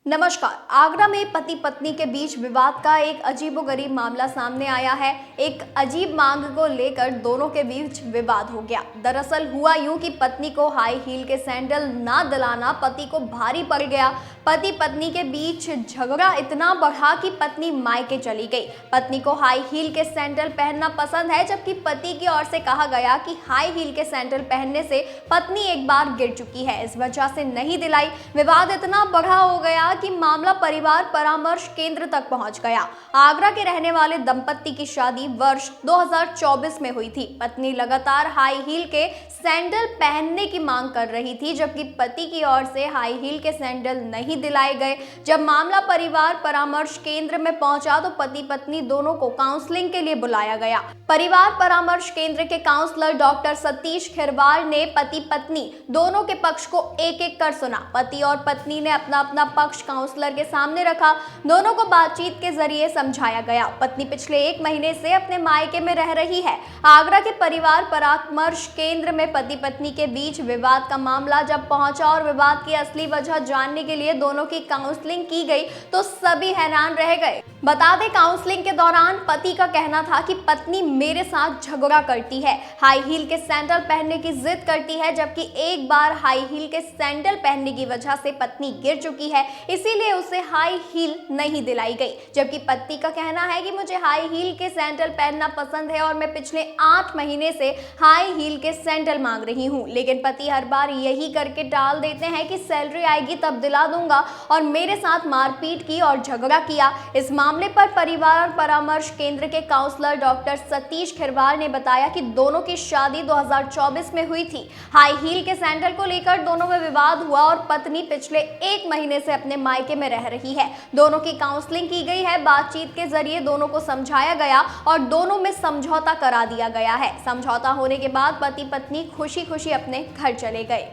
नमस्कार। आगरा में पति पत्नी के बीच विवाद का एक अजीबोगरीब मामला सामने आया है। एक अजीब मांग को लेकर दोनों के बीच विवाद हो गया। दरअसल हुआ यूं कि पत्नी को हाई हील के सैंडल ना दिलाना पति को भारी पड़ गया। पति पत्नी के बीच झगड़ा इतना बढ़ा कि पत्नी मायके चली गई। पत्नी को हाई हील के सैंडल पहनना पसंद है, जबकि पति की ओर से कहा गया कि हाई हील के सैंडल पहनने से पत्नी एक बार गिर चुकी है, इस वजह से नहीं दिलाई। विवाद इतना बढ़ा हो गया कि मामला परिवार परामर्श केंद्र तक पहुंच गया। आगरा के रहने वाले दंपत्ति की शादी वर्ष 2024 में हुई थी। पत्नी लगातार हाई हील के सैंडल पहनने की मांग कर रही थी, जबकि पति की ओर से हाई हील के सैंडल नहीं दिलाए गए। जब मामला परिवार परामर्श केंद्र में पहुंचा तो पति पत्नी दोनों को काउंसलिंग के लिए बुलाया गया। परिवार परामर्श केंद्र के काउंसलर डॉक्टर सतीश खिरवार ने पति पत्नी दोनों के पक्ष को एक एक कर सुना। पति और पत्नी ने अपना अपना पक्ष काउंसलर के सामने रखा। दोनों को बातचीत के जरिए समझाया गया। पत्नी पिछले 1 महीने से अपने मायके में रह रही है। आगरा के परिवार परामर्श केंद्र में पति पत्नी के बीच विवाद का मामला जब पहुंचा और विवाद की असली वजह जानने के लिए दोनों की काउंसलिंग की गई तो सभी हैरान रह गए। बता दें, काउंसलिंग के दौरान पति का कहना था कि पत्नी मेरे साथ झगड़ा करती है, हाई हील के सैंडल पहनने की जिद करती है, जबकि एक बार हाई हील के सैंडल पहनने की वजह से पत्नी गिर चुकी है, इसीलिए उसे हाई हील नहीं दिलाई गई। जबकि पति का कहना है कि मुझे हाई हील के सैंडल पहनना पसंद है और मैं पिछले 8 महीने से हाई हील के सैंडल मांग रही हूँ, लेकिन पति हर बार यही करके टाल देते हैं कि सैलरी आएगी तब दिला दूंगा, और मेरे साथ मारपीट की और झगड़ा किया। इस मामले पर परिवार परामर्श केंद्र के काउंसलर डॉक्टर सतीश खिरवार ने बताया कि दोनों की शादी 2024 में हुई थी। हाई हील के सैंडल को लेकर दोनों में विवाद हुआ और पत्नी पिछले 1 महीने से अपने मायके में रह रही है। दोनों की काउंसलिंग की गई है। बातचीत के जरिए दोनों को समझाया गया और दोनों में समझौता करा दिया गया है। समझौता होने के बाद पति पत्नी खुशी खुशी अपने घर चले गए।